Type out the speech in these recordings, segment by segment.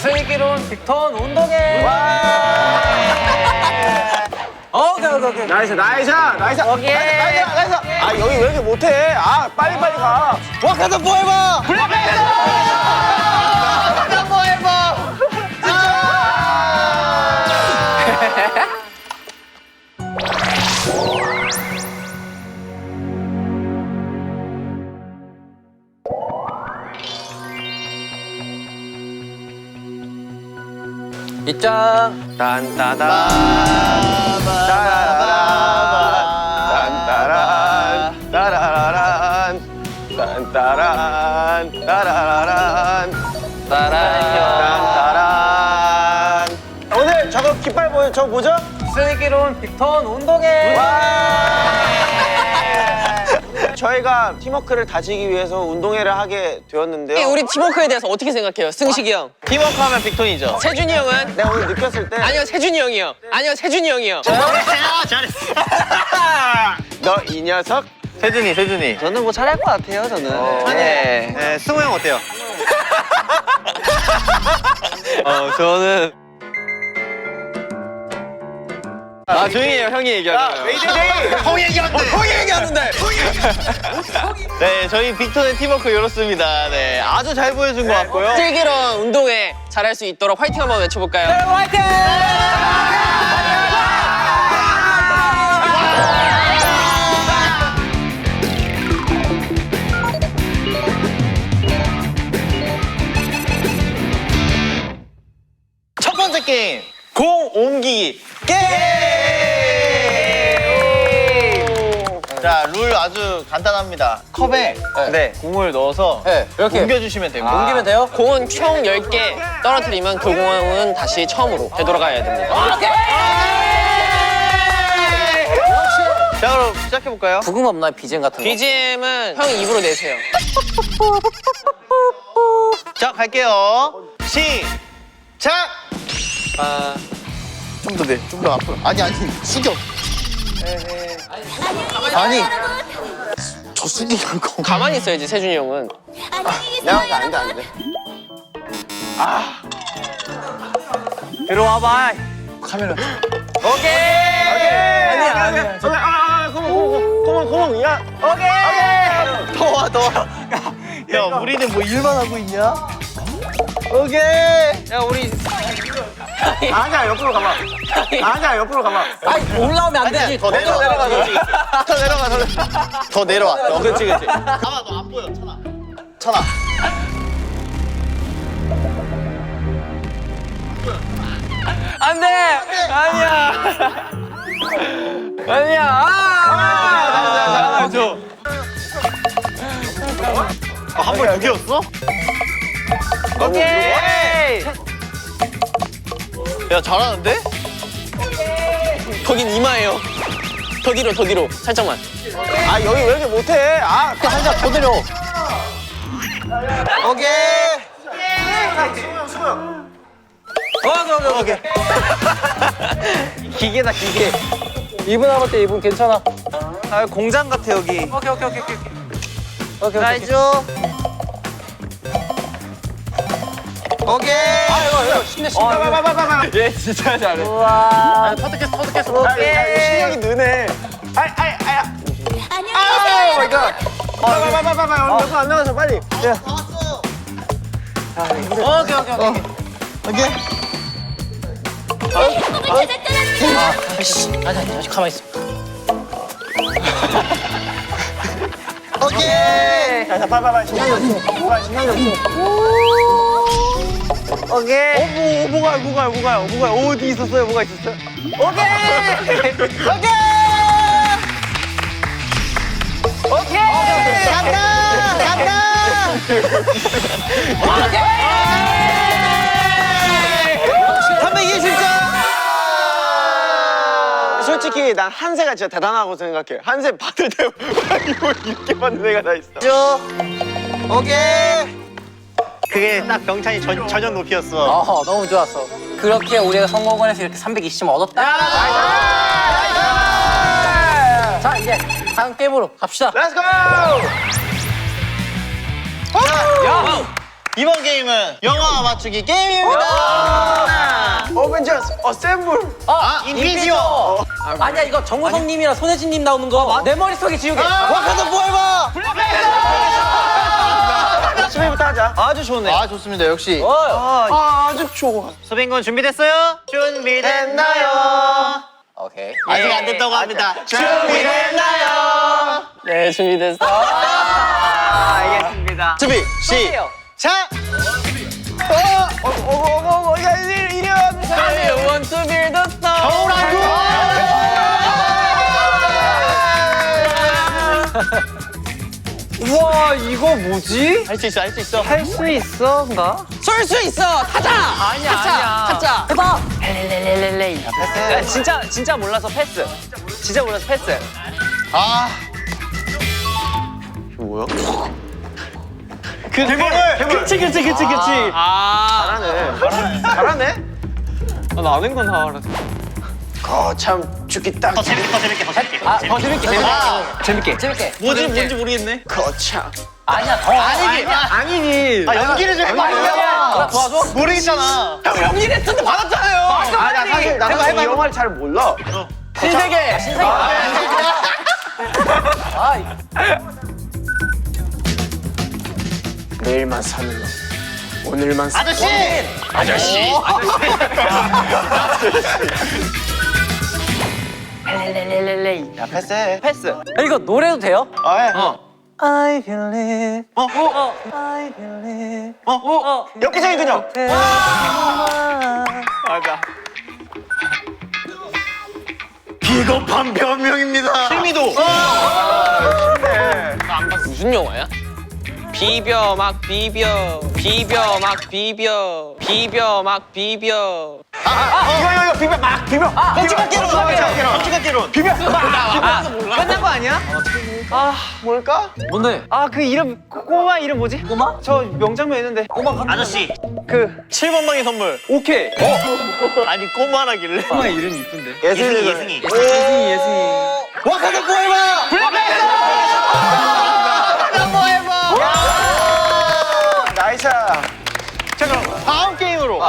슬기로운 빅톤 운동회. 오케이. 나이스. 오케이. 나이스. 아, 여기 왜 이렇게 못해? 아, 빨리빨리 가. 와카다 포에버! 와카다 포에버! 입장. 딴따단 따라란 따라란 딴따란 따라란 딴따란 오늘 저거 깃발 저거 뭐죠? 슬기로운 빅톤 운동회. 저희가 팀워크를 다지기 위해서 운동회를 하게 되었는데요. 우리 팀워크에 대해서 어떻게 생각해요? 승식이 형. 팀워크 하면 빅톤이죠. 세준이 형은? 내가 오늘 느꼈을 때 아니요, 세준이 형이요. 아니요, 세준이 형이요. 잘했어. 너 이 녀석. 세준이. 저는 뭐 잘할 것 같아요, 저는. 네. 승우 형 어때요? 저는. 조용히 해요, 형이 얘기하잖아요. 형이 얘기하는데. 네, 저희 빅톤의 팀워크 이렇습니다. 네, 아주 잘 보여준 것 같고요. 슬기로운 운동회 잘할 수 있도록 화이팅 한번 외쳐볼까요? 화이팅! 첫 번째 게임, 공 옮기기 게임! 자, 룰 아주 간단합니다. 컵에 공을 넣어서 이렇게 옮겨주시면 됩니다. 옮기면 돼요? 공은 총 10개 떨어뜨리면 그 공은 다시 처음으로 되돌아가야 됩니다. 자, 그럼 시작해볼까요? 부금 없나요? BGM 같은 거? BGM은 형 입으로 내세요. 자, 갈게요. 시작! 좀 더 내, 좀 더 앞으로. 아니, 숙여. 아니, 저 숙이라고. 가만히 있어야지, 세준이 형은. 내가 안 돼. 들어와봐. 카메라. 아니야. 고마워. 야. 더 와. 야, 우리는 뭐 일만 하고 있냐? 야, 우리. 아니야, 옆으로 가봐. 아니, 올라오면 안 되지. 더 내려가. 더 내려와. 그렇지. 가만, 너 안 보여, 천아. 안 돼! 아니야! 한 번 두 개였어? 오케이! 야, 잘하는데? 거긴 이마예요. 더 뒤로. 살짝만. 아, 여기 왜 이렇게 못해? 아, 한장 더 내려. 오케이. 기계다, 기계. 이분 남았대, 이분 괜찮아. 아, 공장 같아, 여기. 오케이. 나이죠. 이거 신내. 얘 진짜 잘해. 우와. 터득했어. 실력이 느네. 안녕하세요. 마이 갓. 몇번 안 나가서 빨리. 오케이. 찾았잖아. 아니, 가만히 있어. 오케이. 자, 빨리. 신경이 없어. 오케이. 뭐가요? 어디 있었어요? 뭐가 있었어요? 오케이. 간다. 320점. 솔직히 난 한세가 진짜 대단하고 생각해. 한세 받을 때 이거 이렇게 받는 애가 다 있어. 오케이. 그게 딱 병찬이 전혀 높이였어. 너무 좋았어. 그렇게 우리가 성공을 해서 이렇게 320점 얻었다. 자, 이제 다음 게임으로 갑시다. 렛츠고! 이번 게임은 영화 맞추기 게임입니다. 어벤져스 어셈블. 인피니오. 아니야 이거 정우성님이랑 손혜진님 나오는 거 내 머릿속에 지우개. 와칸다 포에버. 수빈부터 하자. 아주 좋네. 아 좋습니다. 역시. 아주 좋아. 수빈군 준비됐어요? 준비됐나요? 오케이. 아직 안 됐다고 합니다. 준비됐나요? 네, 준비됐어. 알겠습니다. 준비 시작. 야 이리 와. want to build a star. 우와 이거 뭐지? 할 수 있어, 할 수 있어. 할 수 있어인가? 쏠 수 있어. 타자. 아니야. 타자. 해봐. 진짜 몰라서 패스. 진짜 몰라서 패스. 아 괴물. 그치. 아. 잘하네. 나 아는 건 다 알아. 거참 죽겠다. 더 재밌게. 더 재밌게. 뭔지 모르겠네. 거참. 아니야 더. 아니지. 연기를 좀 해봐. 나 도와줘? 모르겠잖아. 연기 레슨도 받았잖아요. 나 사실 이 영화를 잘 몰라. 신세계. 신세계. 내일만 사는 거. 오늘만 사. 아저씨. 야 패스해. 패스. 이거 노래도 돼요? 아 해. I believe. 엽기적인 그녀. 맞아. 비겁한 변명입니다. 실미도. 무슨 영화야? 비벼 막 비벼 막 비벼 이거 비벼 막 비벼. 깜찍하게론. 끝난 거 아니야? 뭘까? 뭔데? 아 그 이름 꼬마 이름 뭐지? 꼬마? 저 명장면 있는데. 아저씨. 그 7번 방의 선물. 오케이. 아니 꼬마라길래. 꼬마 이름 이쁜데. 예승이. 와카다 포에버. 나이스. 자 그럼 다음 게임으로.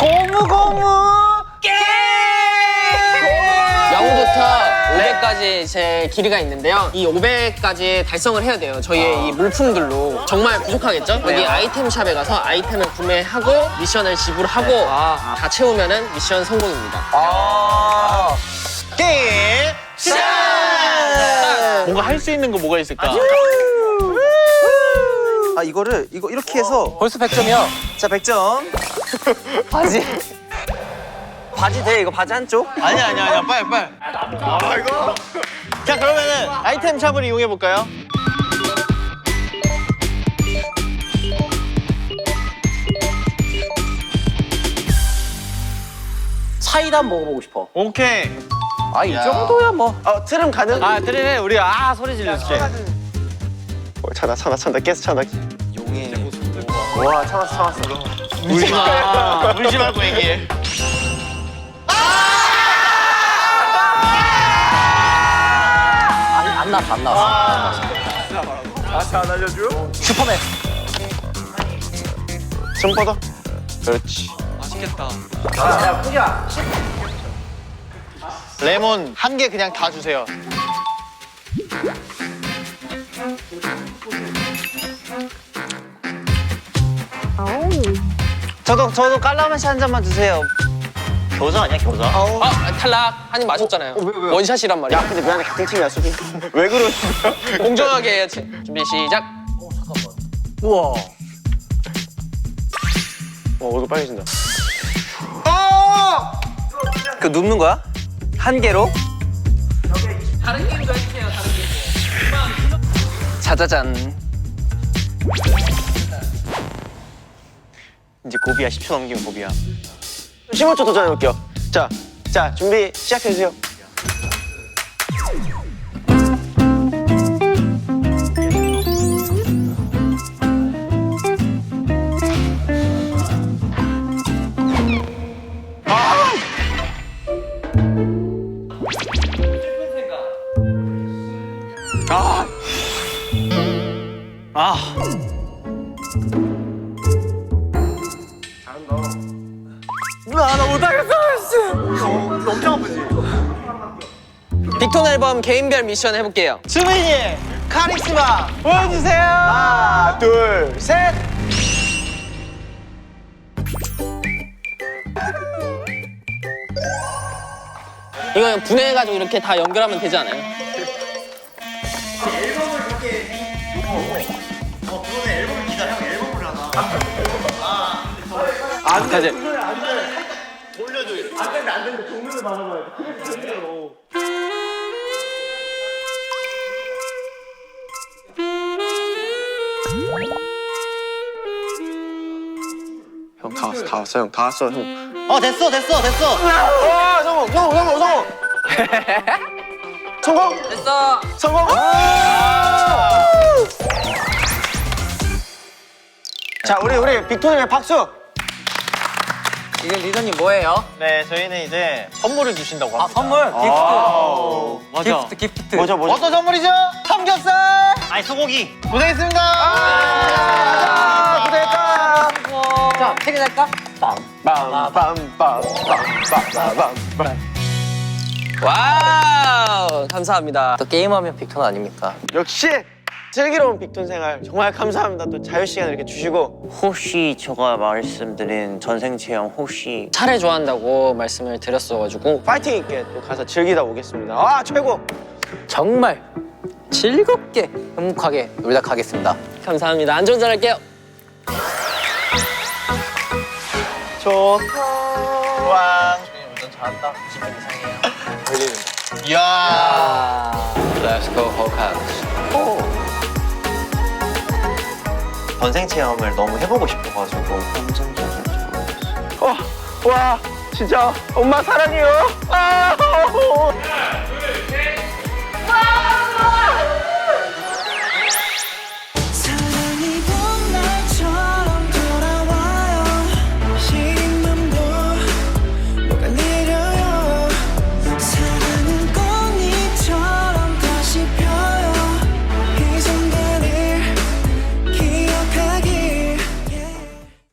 고무. 0부터 500까지 제 길이가 있는데요. 이 500까지 달성을 해야 돼요. 저희의 이 물품들로. 정말 부족하겠죠? 여기 아이템 샵에 가서 아이템을 구매하고 미션을 지불하고 다 채우면은 미션 성공입니다. 게임 시작. 뭔가 할 수 있는 거 뭐가 있을까? 아 이거를 이렇게 해서 벌써 100점이야. 자 100점. 바지 돼 이거 바지 한쪽? 아니야 빨리. 이거. 자 그러면은 아이템 샵을 이용해 볼까요? 사이다 먹어보고 싶어. 오케이. 아 이 정도야 뭐. 트름 가능? 드리네 우리 소리 질러줄게. 참아 계속 참아. 용해. 와 참았어. 울지 말고 얘기해. 안 나왔어. 다시 안 알려줘? 슈퍼맨. 좀 뻗어. 그렇지. 야 뿌야. 레몬 한 개 그냥 다 주세요. 저도 깔라맛이 한 잔만 주세요. 겨자 아니야 겨자? 탈락. 한 입 마셨잖아요. 원샷이란 말이야. 야 근데 미안해 같은 팀이야 수빈. 왜 그러는 거야? 공정하게 해야지. 준비 시작. 우와. 얼굴 빨개진다. 그 눕는 거야? 한 개로? 다른 게임도 해주세요. 다른 게임. 자자잔. 이제 고비야 10초 넘기면 고비야. 15초 도전해볼게요. 자 준비 시작해주세요. 빅톤 앨범 개인별 미션 해볼게요. 수민이의 카리스마 보여주세요. 하나, 둘, 셋. 이거 그냥 분해해가지고 이렇게 다 연결하면 되지 않아요? 안 돼. 형 다 왔어, 다 왔어, 형 다 왔어, 형. 됐어. 와, 성공. 성공. 됐어. 성공. 자, 우리 빅톤에게 박수. 이게 리더님 뭐예요? 네, 저희는 이제 선물을 주신다고 합니다. 선물 기프트. 맞아. 기프트. 뭐죠? 어떤 선물이죠? 삼겹살! 아니, 소고기. 고생했습니다! 고생했다. 자, 체크할까? 빰빰빰빰빰빰빰빰. 와우. 감사합니다. 또 게임하면 빅톤 아닙니까? 역시 슬기로운 빅톤 생활 정말 감사합니다. 또 자유 시간 이렇게 주시고. 혹시 제가 말씀드린 전생 체험 혹시 차를 좋아한다고 말씀을 드렸어가지고 파이팅 있게 또 가서 즐기다 오겠습니다. 아, 최고. 정말 즐겁게 행복하게 놀다 가겠습니다. 감사합니다. 안전운전할게요. 좋아. 운전 잘한다. 90분 이상이에요. 걸리는. 이야. Let's go Hawks. 전생 체험을 너무 해보고 싶어가지고 와, 진짜 엄마 사랑해요. 아.